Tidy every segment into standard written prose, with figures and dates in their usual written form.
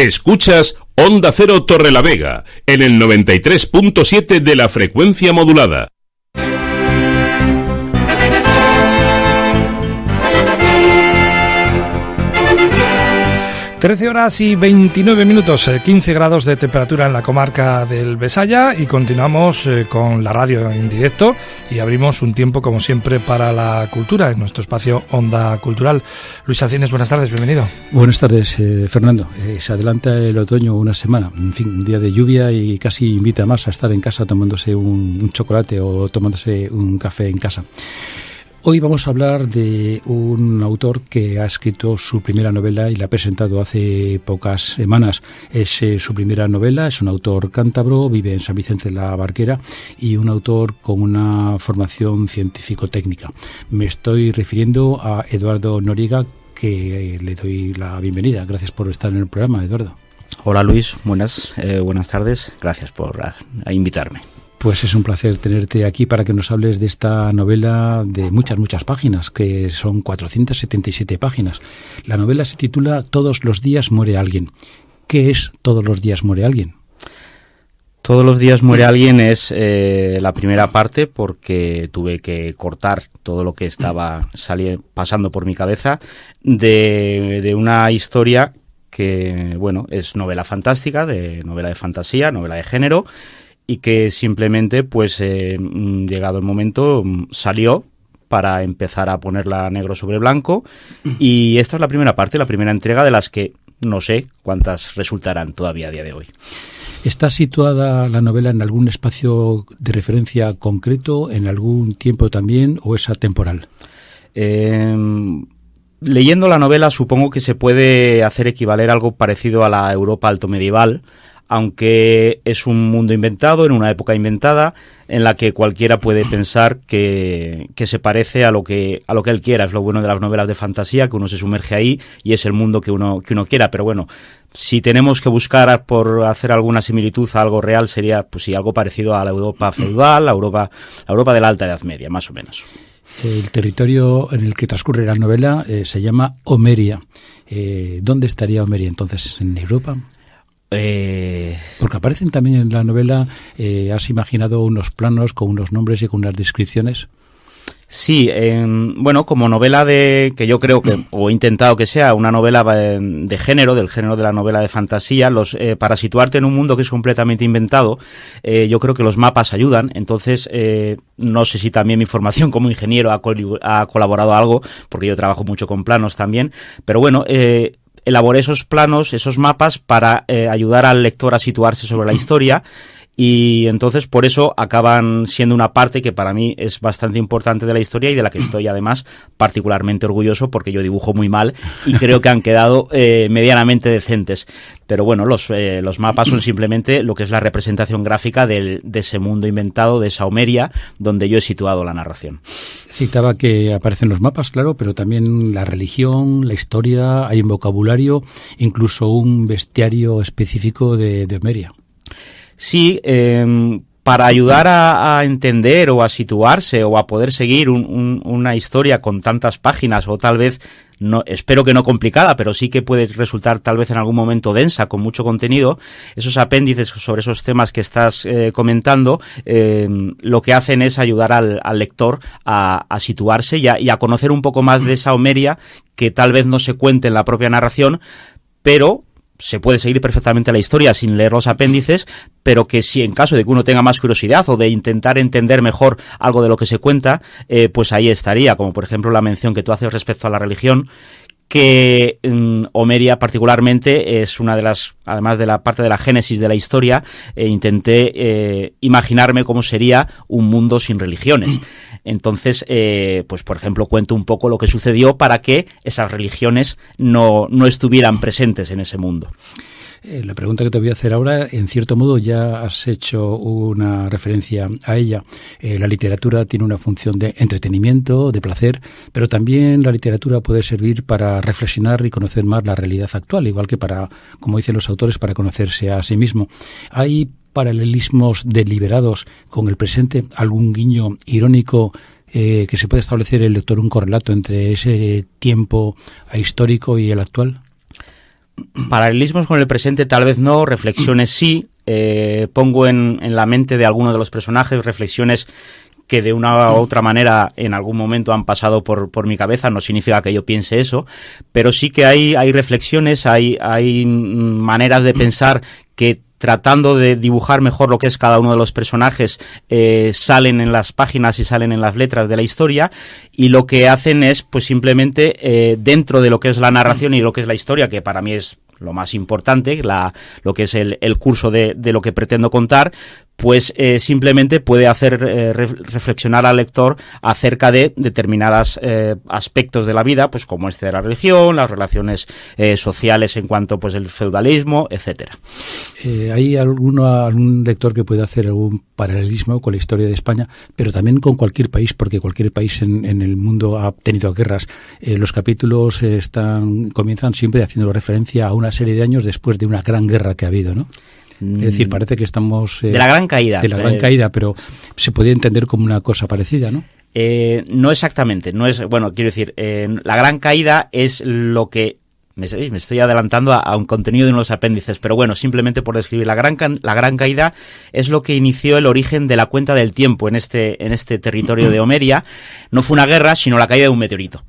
Escuchas Onda Cero Torrelavega en el 93.7 de la frecuencia modulada. 13 horas y 29 minutos, 15 grados de temperatura en la comarca del Besaya, y continuamos con la radio en directo y abrimos un tiempo como siempre para la cultura en nuestro espacio Onda Cultural. Luis Alcines, buenas tardes, bienvenido. Buenas tardes, Fernando. Se adelanta el otoño una semana, en fin, un día de lluvia y casi invita más a estar en casa tomándose un chocolate o tomándose un café en casa. Hoy vamos a hablar de un autor que ha escrito su primera novela y la ha presentado hace pocas semanas. Es su primera novela, es un autor cántabro, vive en San Vicente de la Barquera y un autor con una formación científico-técnica. Me estoy refiriendo a Eduardo Noriega, que le doy la bienvenida. Gracias por estar en el programa, Eduardo. Hola Luis, buenas tardes. Gracias por invitarme. Pues es un placer tenerte aquí para que nos hables de esta novela de muchas páginas, que son 477 páginas. La novela se titula Todos los días muere alguien. ¿Qué es Todos los días muere alguien? Todos los días muere alguien es la primera parte, porque tuve que cortar todo lo que estaba pasando por mi cabeza de una historia que, bueno, es novela fantástica, novela de fantasía, novela de género, y que simplemente, pues, llegado el momento, salió para empezar a ponerla negro sobre blanco. Y esta es la primera parte, la primera entrega, de las que no sé cuántas resultarán todavía a día de hoy. ¿Está situada la novela en algún espacio de referencia concreto, en algún tiempo también, o es atemporal? Leyendo la novela supongo que se puede hacer equivaler algo parecido a la Europa altomedieval, aunque es un mundo inventado, en una época inventada, en la que cualquiera puede pensar que se parece a lo que él quiera. Es lo bueno de las novelas de fantasía, que uno se sumerge ahí y es el mundo que uno quiera. Pero bueno, si tenemos que buscar por hacer alguna similitud a algo real, sería, pues sí, algo parecido a la Europa feudal, la Europa de la Alta Edad Media, más o menos. El territorio en el que transcurre la novela se llama Omeria. ¿Dónde estaría Omeria entonces? ¿En Europa? Porque aparecen también en la novela, has imaginado unos planos con unos nombres y con unas descripciones. Sí, bueno, como novela que yo creo que, o he intentado que sea, una novela de género, del género de la novela de fantasía, para situarte en un mundo que es completamente inventado, yo creo que los mapas ayudan. Entonces, no sé si también mi formación como ingeniero ha colaborado algo, porque yo trabajo mucho con planos también, pero bueno, elaboré esos planos, esos mapas, para ayudar al lector a situarse sobre la historia, y entonces por eso acaban siendo una parte que para mí es bastante importante de la historia y de la que estoy además particularmente orgulloso, porque yo dibujo muy mal y creo que han quedado medianamente decentes. Pero bueno, los mapas son simplemente lo que es la representación gráfica de ese mundo inventado, de esa Omeria, donde yo he situado la narración. Citaba que aparecen los mapas, claro, pero también la religión, la historia, hay un vocabulario, incluso un bestiario específico de Omeria. Sí, para ayudar a entender o a situarse o a poder seguir una historia con tantas páginas, o tal vez, no, espero que no complicada, pero sí que puede resultar tal vez en algún momento densa, con mucho contenido, esos apéndices sobre esos temas que estás comentando, lo que hacen es ayudar al lector a situarse y a conocer un poco más de esa Omeria, que tal vez no se cuente en la propia narración, pero se puede seguir perfectamente la historia sin leer los apéndices, pero que si en caso de que uno tenga más curiosidad o de intentar entender mejor algo de lo que se cuenta, pues ahí estaría, como por ejemplo la mención que tú haces respecto a la religión, que Omeria particularmente es una de las, además de la parte de la génesis de la historia, intenté imaginarme cómo sería un mundo sin religiones. Entonces, pues por ejemplo, cuento un poco lo que sucedió para que esas religiones no estuvieran presentes en ese mundo. La pregunta que te voy a hacer ahora, en cierto modo ya has hecho una referencia a ella. La literatura tiene una función de entretenimiento, de placer, pero también la literatura puede servir para reflexionar y conocer más la realidad actual, igual que para, como dicen los autores, para conocerse a sí mismo. ¿Hay paralelismos deliberados con el presente? ¿Algún guiño irónico que se puede establecer el lector, un correlato entre ese tiempo histórico y el actual? Paralelismos con el presente tal vez no, reflexiones sí. Pongo en la mente de alguno de los personajes reflexiones que de una u otra manera en algún momento han pasado por mi cabeza. No significa que yo piense eso, pero sí que hay reflexiones, hay maneras de pensar que, tratando de dibujar mejor lo que es cada uno de los personajes, salen en las páginas y salen en las letras de la historia, y lo que hacen es pues simplemente dentro de lo que es la narración y lo que es la historia, que para mí es lo más importante, lo que es el curso de lo que pretendo contar, pues simplemente puede hacer reflexionar al lector acerca de determinados aspectos de la vida, pues como de la religión, las relaciones sociales en cuanto pues el feudalismo, etcétera. ¿Hay algún lector que pueda hacer algún paralelismo con la historia de España, pero también con cualquier país, porque cualquier país en el mundo ha tenido guerras? Los capítulos comienzan siempre haciendo referencia a una serie de años después de una gran guerra que ha habido, ¿no? Es decir, parece que estamos... de la Gran Caída. De la Gran Caída, pero se podría entender como una cosa parecida, ¿no? No exactamente. No es, bueno, quiero decir, la Gran Caída es lo que... Me estoy adelantando a un contenido de unos apéndices, pero bueno, simplemente por describir, la Gran Caída es lo que inició el origen de la cuenta del tiempo en este territorio de Homeria. No fue una guerra, sino la caída de un meteorito.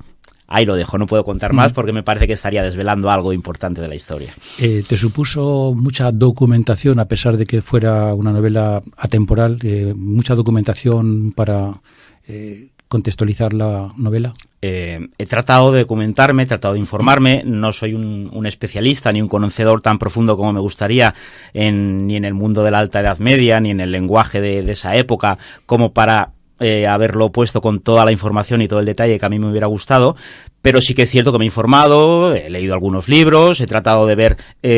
Ahí lo dejo, no puedo contar más porque me parece que estaría desvelando algo importante de la historia. ¿Te supuso mucha documentación, a pesar de que fuera una novela atemporal, mucha documentación para contextualizar la novela? He tratado de documentarme, he tratado de informarme. No soy un especialista ni un conocedor tan profundo como me gustaría ni en el mundo de la Alta Edad Media, ni en el lenguaje de esa época, como para haberlo puesto con toda la información y todo el detalle que a mí me hubiera gustado, pero sí que es cierto que me he informado, he leído algunos libros, he tratado de ver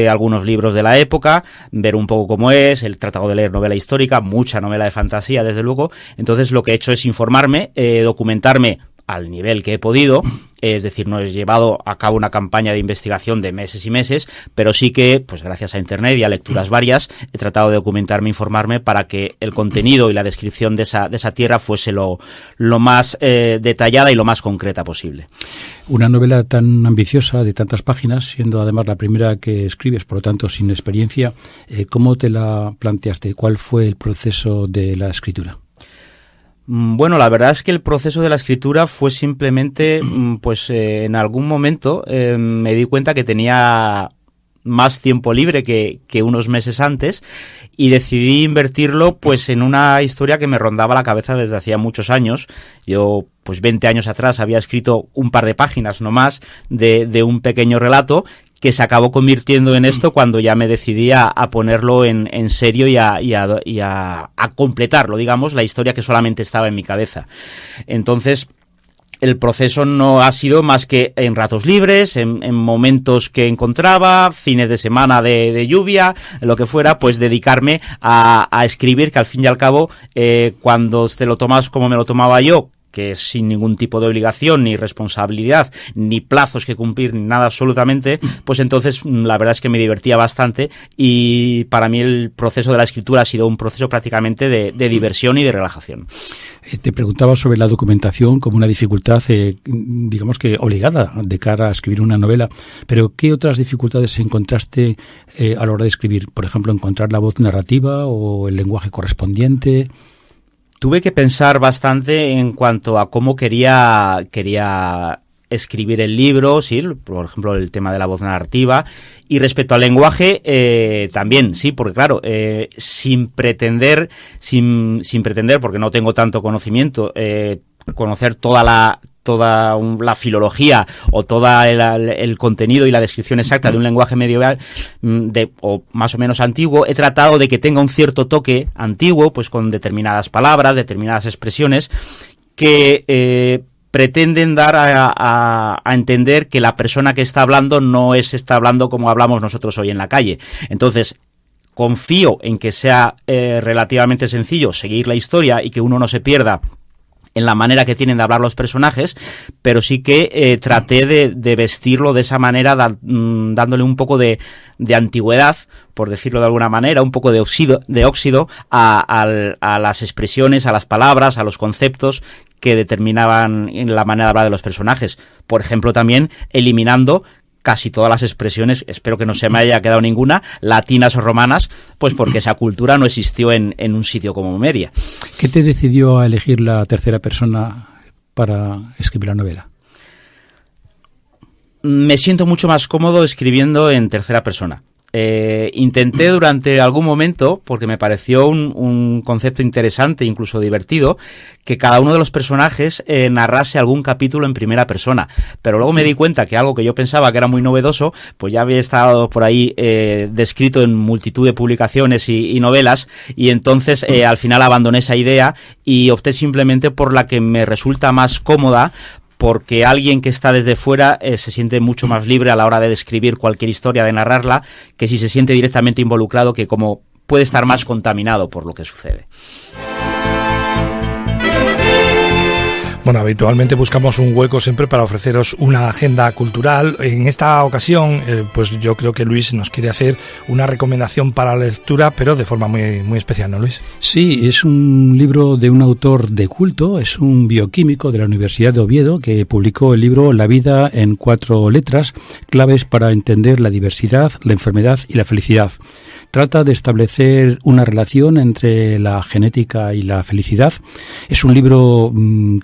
algunos libros de la época, ver un poco cómo he tratado de leer novela histórica, mucha novela de fantasía, desde luego. Entonces lo que he hecho es informarme, documentarme al nivel que he podido, es decir, no he llevado a cabo una campaña de investigación de meses y meses, pero sí que, pues gracias a Internet y a lecturas varias, he tratado de documentarme, informarme para que el contenido y la descripción de esa tierra fuese lo más detallada y lo más concreta posible. Una novela tan ambiciosa, de tantas páginas, siendo además la primera que escribes, por lo tanto sin experiencia, ¿cómo te la planteaste? ¿Cuál fue el proceso de la escritura? Bueno, la verdad es que el proceso de la escritura fue simplemente, pues en algún momento me di cuenta que tenía más tiempo libre que unos meses antes, y decidí invertirlo pues en una historia que me rondaba la cabeza desde hacía muchos años. Yo, pues 20 años atrás, había escrito un par de páginas nomás de un pequeño relato que se acabó convirtiendo en esto cuando ya me decidí a ponerlo en serio y a completarlo, digamos, la historia que solamente estaba en mi cabeza. Entonces, el proceso no ha sido más que en ratos libres, en momentos que encontraba, fines de semana de lluvia, lo que fuera, pues dedicarme a escribir, que al fin y al cabo, cuando te lo tomas como me lo tomaba yo, que es sin ningún tipo de obligación, ni responsabilidad, ni plazos que cumplir, ni nada absolutamente, pues entonces la verdad es que me divertía bastante, y para mí el proceso de la escritura ha sido un proceso prácticamente de diversión y de relajación. Te preguntaba sobre la documentación como una dificultad, digamos que obligada de cara a escribir una novela, pero ¿qué otras dificultades encontraste a la hora de escribir? Por ejemplo, encontrar la voz narrativa o el lenguaje correspondiente. Tuve que pensar bastante en cuanto a cómo quería escribir el libro, sí, por ejemplo, el tema de la voz narrativa, y respecto al lenguaje también, sí, porque claro, sin pretender, porque no tengo tanto conocimiento, conocer toda la filología o todo el contenido y la descripción exacta de un lenguaje medieval o más o menos antiguo, he tratado de que tenga un cierto toque antiguo, pues con determinadas palabras, determinadas expresiones que pretenden dar a entender que la persona que está hablando no está hablando como hablamos nosotros hoy en la calle. Entonces, confío en que sea relativamente sencillo seguir la historia y que uno no se pierda en la manera que tienen de hablar los personajes, pero sí que traté de vestirlo de esa manera, dándole un poco de antigüedad, por decirlo de alguna manera, un poco de óxido a las expresiones, a las palabras, a los conceptos que determinaban la manera de hablar de los personajes. Por ejemplo, también eliminando casi todas las expresiones, espero que no se me haya quedado ninguna, latinas o romanas, pues porque esa cultura no existió en un sitio como Media. ¿Qué te decidió a elegir la tercera persona para escribir la novela? Me siento mucho más cómodo escribiendo en tercera persona. Intenté durante algún momento, porque me pareció un concepto interesante, incluso divertido, que cada uno de los personajes narrase algún capítulo en primera persona, pero luego me di cuenta que algo que yo pensaba que era muy novedoso, pues ya había estado por ahí descrito en multitud de publicaciones y novelas, y entonces al final abandoné esa idea y opté simplemente por la que me resulta más cómoda, porque alguien que está desde fuera se siente mucho más libre a la hora de describir cualquier historia, de narrarla, que si se siente directamente involucrado, que como puede estar más contaminado por lo que sucede. Bueno, habitualmente buscamos un hueco siempre para ofreceros una agenda cultural. En esta ocasión, pues yo creo que Luis nos quiere hacer una recomendación para la lectura, pero de forma muy, muy especial, ¿no, Luis? Sí, es un libro de un autor de culto, es un bioquímico de la Universidad de Oviedo que publicó el libro La vida en 4 letras, claves para entender la diversidad, la enfermedad y la felicidad. Trata de establecer una relación entre la genética y la felicidad. Es un libro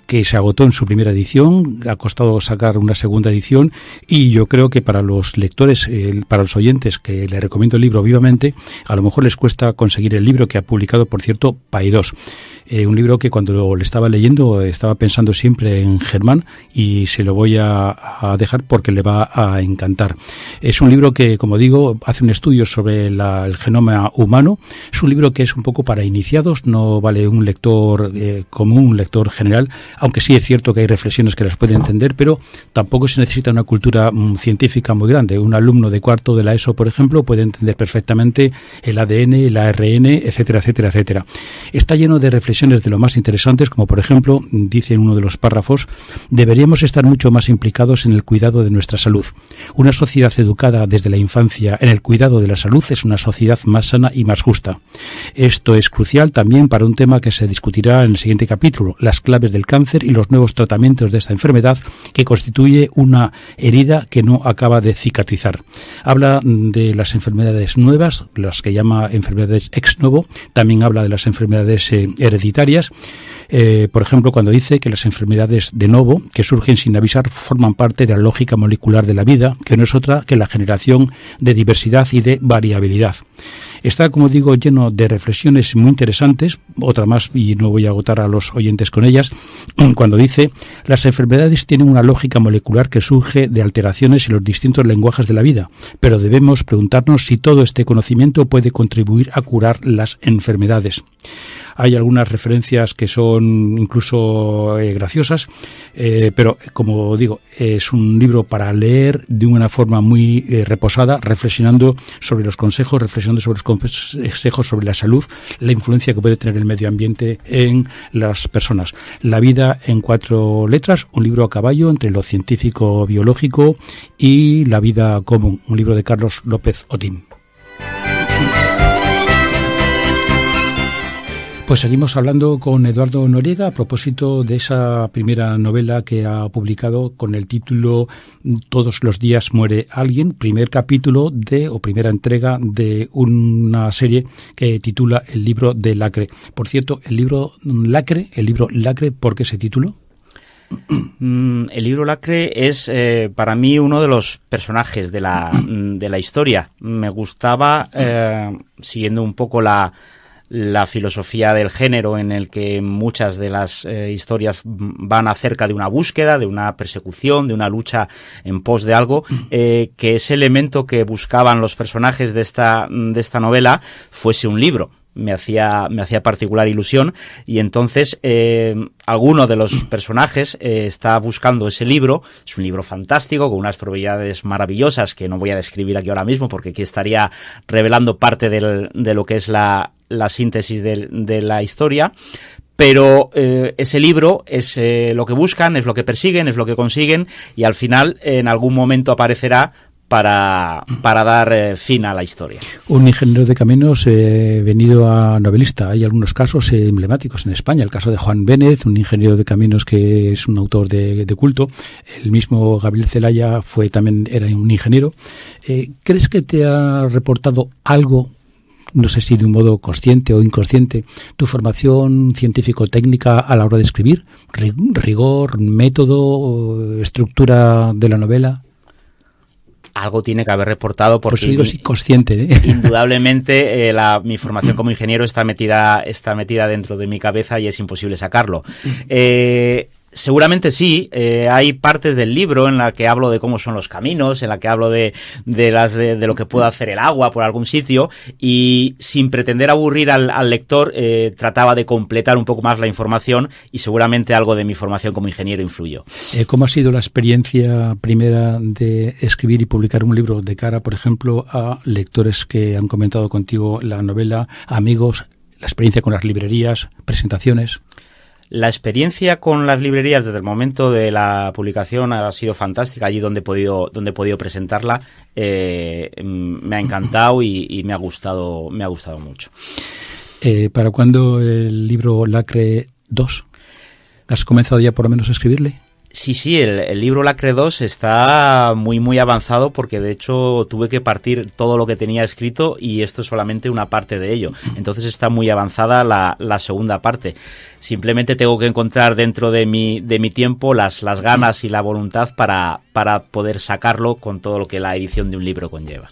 que se agotó en su primera edición, ha costado sacar una segunda edición y yo creo que para los lectores, para los oyentes que le recomiendo el libro vivamente, a lo mejor les cuesta conseguir el libro que ha publicado, por cierto, Paidós. Un libro que cuando le estaba leyendo estaba pensando siempre en Germán y se lo voy a dejar porque le va a encantar. Es un libro que, como digo, hace un estudio sobre el genoma humano. Es un libro que es un poco para iniciados, no vale un lector común, un lector general, aunque sí es cierto que hay reflexiones que las puede entender, pero tampoco se necesita una cultura científica muy grande. Un alumno de cuarto de la ESO, por ejemplo, puede entender perfectamente el ADN, el ARN, etcétera, etcétera, etcétera. Está lleno de reflexiones de lo más interesantes, como por ejemplo, dice en uno de los párrafos, deberíamos estar mucho más implicados en el cuidado de nuestra salud. Una sociedad educada desde la infancia en el cuidado de la salud es una sociedad más sana y más justa. Esto es crucial también para un tema que se discutirá en el siguiente capítulo, las claves del cáncer y los nuevos tratamientos de esta enfermedad, que constituye una herida que no acaba de cicatrizar. Habla de las enfermedades nuevas, las que llama enfermedades ex novo, también habla de las enfermedades hereditarias, por ejemplo, cuando dice que las enfermedades de novo, que surgen sin avisar, forman parte de la lógica molecular de la vida, que no es otra que la generación de diversidad y de variabilidad. Está, como digo, lleno de reflexiones muy interesantes, otra más, y no voy a agotar a los oyentes con ellas, cuando dice, las enfermedades tienen una lógica molecular que surge de alteraciones en los distintos lenguajes de la vida, pero debemos preguntarnos si todo este conocimiento puede contribuir a curar las enfermedades. Hay algunas referencias que son incluso graciosas, pero como digo, es un libro para leer de una forma muy reposada, reflexionando sobre los consejos, reflexionando sobre los consejos sobre la salud, la influencia que puede tener el medio ambiente en las personas. La vida en 4 letras, un libro a caballo entre lo científico biológico y la vida común, un libro de Carlos López Otín. Pues seguimos hablando con Eduardo Noriega a propósito de esa primera novela que ha publicado con el título Todos los días muere alguien, primer capítulo o primera entrega de una serie que titula El libro de Lacre. Por cierto, el libro Lacre, ¿por qué ese título? El libro Lacre es para mí uno de los personajes de la historia. Me gustaba, siguiendo un poco la filosofía del género, en el que muchas de las historias van acerca de una búsqueda, de una persecución, de una lucha en pos de algo, que ese elemento que buscaban los personajes de esta novela fuese un libro. Me hacía particular ilusión, y entonces alguno de los personajes está buscando ese libro. Es un libro fantástico, con unas probabilidades maravillosas que no voy a describir aquí ahora mismo, porque aquí estaría revelando parte de lo que es la síntesis de la historia. Pero ese libro es lo que buscan, es lo que persiguen, es lo que consiguen, y al final en algún momento aparecerá para dar fin a la historia. Un ingeniero de caminos venido a novelista. Hay algunos casos emblemáticos en España. El caso de Juan Bénez, un ingeniero de caminos que es un autor de culto. El mismo Gabriel Celaya era un ingeniero. ¿Crees que te ha reportado algo, no sé si de un modo consciente o inconsciente, tu formación científico-técnica a la hora de escribir? ¿Rigor, método, estructura de la novela? Algo tiene que haber reportado, porque pues digo, sí, consciente, ¿eh? Indudablemente mi formación como ingeniero está metida dentro de mi cabeza y es imposible sacarlo. Seguramente sí. Hay partes del libro en la que hablo de cómo son los caminos, en la que hablo de lo que puede hacer el agua por algún sitio, y sin pretender aburrir al lector, trataba de completar un poco más la información, y seguramente algo de mi formación como ingeniero influyó. ¿Cómo ha sido la experiencia primera de escribir y publicar un libro de cara, por ejemplo, a lectores que han comentado contigo la novela, amigos, la experiencia con las librerías, presentaciones? La experiencia con las librerías desde el momento de la publicación ha sido fantástica. Allí donde he podido presentarla, me ha encantado y me ha gustado mucho. ¿Para cuándo el libro Lacre 2? ¿Has comenzado ya por lo menos a escribirle? Sí, el libro Lacre 2 está muy, muy avanzado, porque de hecho tuve que partir todo lo que tenía escrito y esto es solamente una parte de ello. Entonces está muy avanzada la segunda parte. Simplemente tengo que encontrar dentro de mi tiempo las ganas y la voluntad para poder sacarlo con todo lo que la edición de un libro conlleva.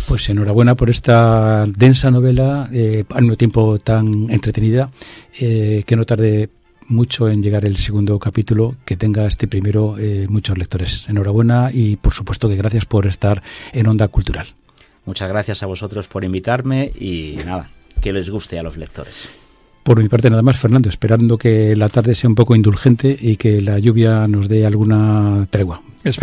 Pues enhorabuena por esta densa novela, al mismo tiempo tan entretenida, que no tarde mucho en llegar el segundo capítulo, que tenga este primero muchos lectores. Enhorabuena y por supuesto que gracias por estar en Onda Cultural. Muchas gracias a vosotros por invitarme y nada, que les guste a los lectores. Por mi parte nada más, Fernando, esperando que la tarde sea un poco indulgente y que la lluvia nos dé alguna tregua.